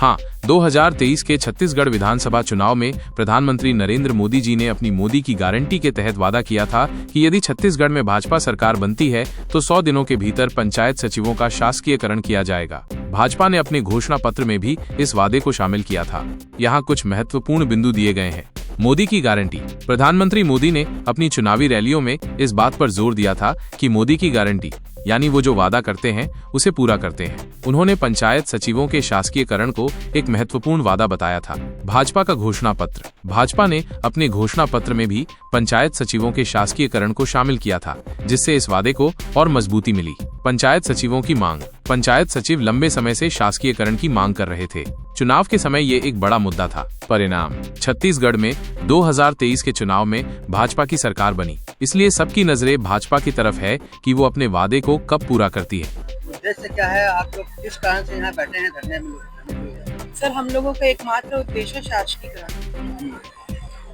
हाँ, 2023 के छत्तीसगढ़ विधानसभा चुनाव में प्रधानमंत्री नरेंद्र मोदी जी ने अपनी मोदी की गारंटी के तहत वादा किया था कि यदि छत्तीसगढ़ में भाजपा सरकार बनती है तो 100 दिनों के भीतर पंचायत सचिवों का शासकीयकरण किया जाएगा। भाजपा ने अपने घोषणा पत्र में भी इस वादे को शामिल किया था। यहाँ कुछ महत्वपूर्ण बिंदु दिए गए हैं। मोदी की गारंटी। प्रधानमंत्री मोदी ने अपनी चुनावी रैलियों में इस बात पर जोर दिया था कि मोदी की गारंटी यानी वो जो वादा करते हैं उसे पूरा करते हैं। उन्होंने पंचायत सचिवों के शासकीयकरण को एक महत्वपूर्ण वादा बताया था। भाजपा का घोषणा पत्र। भाजपा ने अपने घोषणा पत्र में भी पंचायत सचिवों के शासकीयकरण को शामिल किया था, जिससे इस वादे को और मजबूती मिली। पंचायत सचिवों की मांग। पंचायत सचिव लंबे समय से शासकीयकरण की मांग कर रहे थे। चुनाव के समय ये एक बड़ा मुद्दा था। परिणाम। छत्तीसगढ़ में 2023 के चुनाव में भाजपा की सरकार बनी, इसलिए सबकी नजरें भाजपा की तरफ है कि वो अपने वादे को कब पूरा करती है। उद्देश्य क्या है? आप लोग किस कारण से यहाँ बैठे हैं धरने में? सर, हम लोगों का एकमात्र उद्देश्य शासकीयकरण।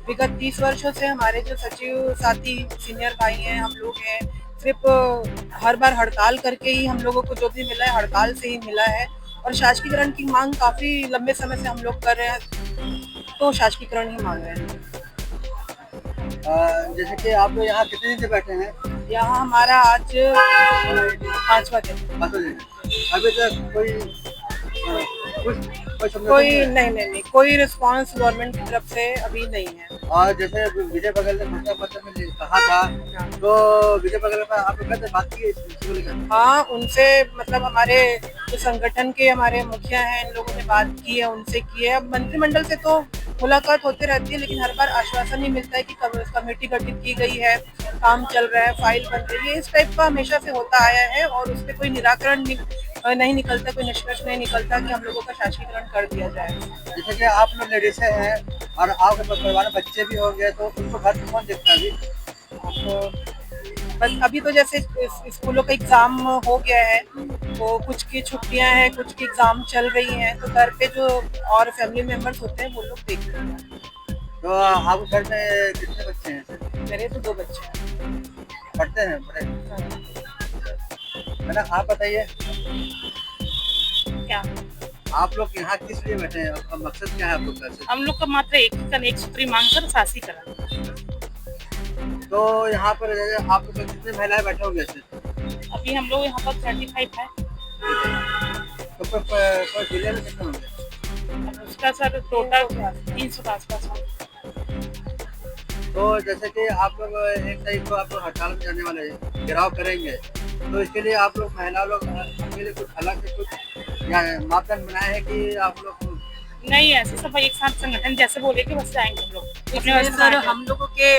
विगत 30 वर्षों से हमारे जो सचिव साथी सीनियर भाई हैं, हम लोग हैं, सिर्फ हर बार हड़ताल करके ही हम लोगों को जो भी मिला है हड़ताल से ही मिला है, और शासकीयकरण की मांग काफी लंबे समय से हम लोग कर रहे हैं, तो शासकीयकरण ही मांग रहे हैं। जैसे कि आप लोग यहाँ कितने दिन से बैठे हैं? यहाँ हमारा आज 5वां दिन। अभी तक कोई नहीं, कोई रिस्पांस गवर्नमेंट की तरफ से अभी नहीं है। और जैसे विजय बघेल ने घोषणा पत्र में कहा था, तो विजय बघेल पर आप लोग से बात की? हाँ, उनसे मतलब हमारे जो संगठन के हमारे मुखिया हैं, इन लोगों ने बात की है, उनसे की है। अब मंत्रिमंडल से तो मुलाकात होती रहती है, लेकिन हर बार आश्वासन नहीं मिलता है कि कमेटी गठित की गई है, काम चल रहा है, फाइल बन रही है। इस टाइप का हमेशा से होता आया है और उस पर कोई निराकरण नहीं निकलता, कोई निष्कर्ष नहीं निकलता कि हम लोगों का शासकीयकरण कर दिया जाए। जैसे कि आप लोग लेडीज हैं और आपके परिवार में बच्चे भी हो गए, तो उनको घर में कौन देखता है अभी? तो बस अभी तो जैसे स्कूलों का एग्जाम हो गया है, तो कुछ की छुट्टियां हैं, कुछ की एग्जाम चल रही हैं, तो घर पे जो और फैमिली मेंबर्स होते हैं वो लोग देख रहे हैं। तो आप घर में कितने बच्चे हैं? मेरे तो 2 बच्चे हैं। पढ़ते हैं बड़े? मैडम आप बताइए, क्या आप लोग यहाँ किस लिए बैठे हैं? आपका मकसद क्या है आप लोग का? हम लोग का मात्र एक सूत्री मांग कर शासकीयकरण। तो यहाँ पर आप लोग कितने महिलाएं बैठे होंगे? अभी हम लोग यहाँ पर 35 है। तो पर जिले में कितने होंगे? उसका सर टोटल 300 के आसपास है। तो जैसे कि आप लोग 1 तारीख को आप लोग हड़ताल में जाने वाले हैं, घेराव करेंगे, तो इसके लिए आप लोग महिला लोग अपने लिए कुछ अलग से कुछ मापदंड बनाए हैं कि आप लोग? नहीं, ऐसे सब एक साथ संगठन जैसे बोले कि बस जाएंगे हम लोग अपने वजह सर, हम लोगों के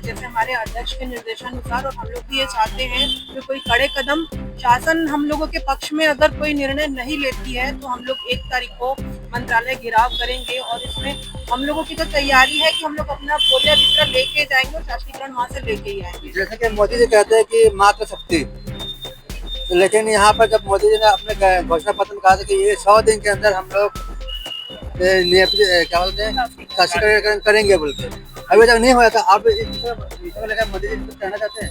जैसे हमारे अध्यक्ष के निर्देशानुसार, और हम लोग भी ये चाहते हैं कि कोई कड़े कदम शासन हम लोगों के पक्ष में अगर कोई निर्णय नहीं लेती है तो हम लोग 1 तारीख को मंत्रालय घेराव करेंगे, और इसमें हम लोगों की तो तैयारी है कि हम लोग अपना बोलिया बिस्तरा लेके जाएंगे और शासकीयकरण वहाँ से लेके ही आएंगे। जैसे कि मोदी जी कहते हैं कि मात्र शक्ति, लेकिन यहाँ पर जब मोदी जी ने अपने घोषणा पत्र में कहा था कि ये 100 दिन के अंदर हम लोग क्या बोलते हैं शासकीयकरण करेंगे बोल के, अभी तक नहीं हुआ था। आप मोदी जी कुछ कहना चाहते हैं?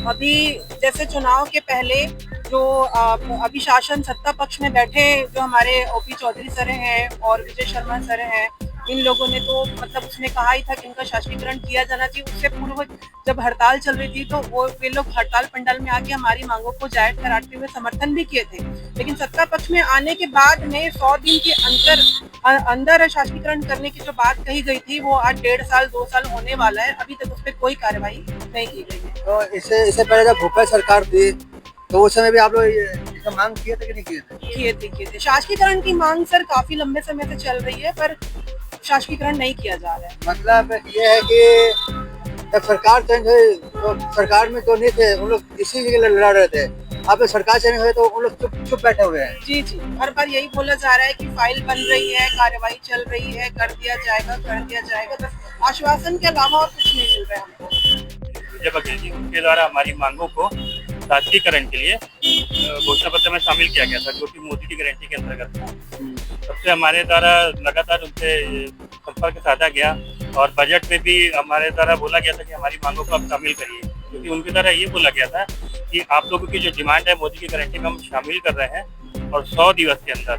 अभी जैसे चुनाव के पहले जो अभी शासन सत्ता पक्ष में बैठे जो हमारे ओपी चौधरी सर हैं और विजय शर्मा सर हैं, इन लोगों ने तो मतलब उसने कहा ही था कि इनका शासकीयकरण किया जाना चाहिए। उससे पूर्व जब हड़ताल चल रही थी तो वे लोग हड़ताल पंडाल में आके हमारी मांगों को जायज कराते हुए समर्थन भी किए थे, लेकिन सत्ता पक्ष में आने के बाद में 100 दिन के अंदर शासकीयकरण करने की जो बात कही गई थी, वो आज 1.5 साल 2 साल होने वाला है, अभी तक उस पर कोई कार्रवाई नहीं की गई है। तो इससे पहले जब भूपेश सरकार थी तो उस समय भी आप लोग इसका मांग किए थे कि नहीं किए थे? किए थे। शासकीयकरण की मांग सर काफी लंबे समय से चल रही है, पर शासकीयकरण नहीं किया जा रहा है। मतलब ये है कि जब सरकार चेंज हुई तो सरकार में जो नहीं थे उन लोग इसी के लिए लड़ रहे थे, अब सरकार चेंज हुई तो उन लोग चुप बैठे हुए हैं। जी, हर बार यही बोला जा रहा है कि फाइल बन रही है, कार्रवाई चल रही है, कर दिया जाएगा, बस आश्वासन के अलावा और कुछ नहीं मिल रहा है हमको। विजय बघेल जी के द्वारा हमारी मांगों को शासकीयकरण के लिए घोषणा पत्र में शामिल किया गया था, जो कि मोदी की गारंटी के अंतर्गत था। तब से हमारे द्वारा लगातार उनसे संपर्क साधा गया और बजट में भी हमारे द्वारा बोला गया था कि हमारी मांगों को आप शामिल करिए, क्योंकि उनके द्वारा ये बोला गया था कि आप लोगों की जो डिमांड है मोदी की गारंटी में हम शामिल कर रहे हैं, और 100 दिवस के अंदर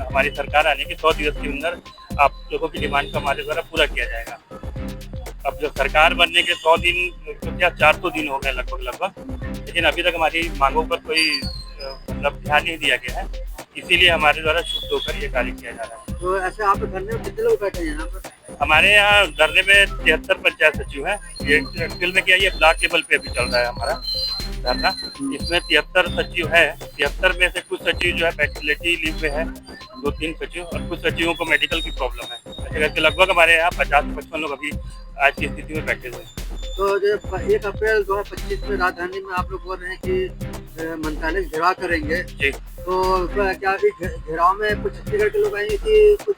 हमारी सरकार आने के 100 दिवस के अंदर आप लोगों की डिमांड को हमारे द्वारा पूरा किया जाएगा। अब जो सरकार बनने के 100 दिन तो क्या 400 दिन हो गए लगभग, लेकिन अभी तक हमारी मांगों पर कोई मतलब ध्यान नहीं दिया गया है, इसीलिए हमारे द्वारा शुद्ध होकर ये कार्य किया जा रहा है। तो ऐसे आप धरने में कितने लोग बैठे हैं यहाँ पर? हमारे यहाँ धरने में 73 पंचायत सचिव हैं। ये एक्चुअल में क्या, ये ब्लॉक लेवल पे अभी चल रहा है हमारा धरना। इसमें 73 सचिव है। 73 में से कुछ सचिव जो है पैटर्निटी लीव में है, 2-3 सचिव, और कुछ सचिवों को मेडिकल की प्रॉब्लम है। ऐसे करके लगभग हमारे यहाँ 50-55 लोग अभी आज की स्थिति में बैठे हुए हैं। तो जो 1 अप्रैल 2025 में राजधानी में आप लोग बोल रहे हैं कि मंत्रालय घेराव करेंगे, जी, तो क्या इस घेराव में कुछ छत्तीसगढ़ के लोग आएंगे कि कुछ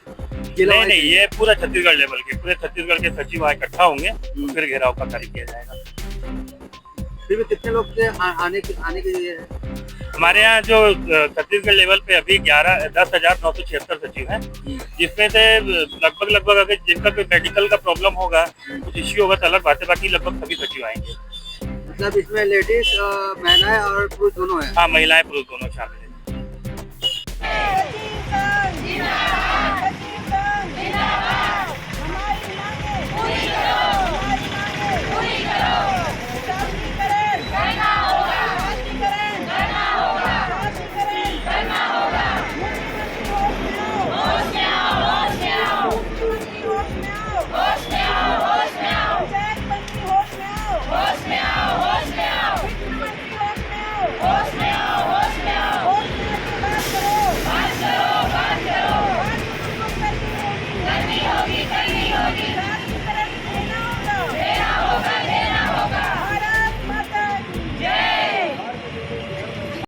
जिला नहीं वाइज? नहीं, ये पूरा छत्तीसगढ़ लेवल के, पूरे छत्तीसगढ़ के सचिव वहाँ इकट्ठा होंगे, फिर घेराव का कार्य किया जाएगा। फिर भी कितने लोग से आने के लिए है? हमारे यहाँ जो छत्तीसगढ़ लेवल पे अभी 10,976 सचिव हैं, जिसमें से लगभग अगर जिनका कोई मेडिकल का प्रॉब्लम होगा, कुछ इश्यू होगा तो अलग बात है, बाकी लगभग सभी सचिव आएंगे। मतलब इसमें लेडीज, महिलाएं और पुरुष दोनों हैं? हाँ, महिलाएं पुरुष दोनों शामिल।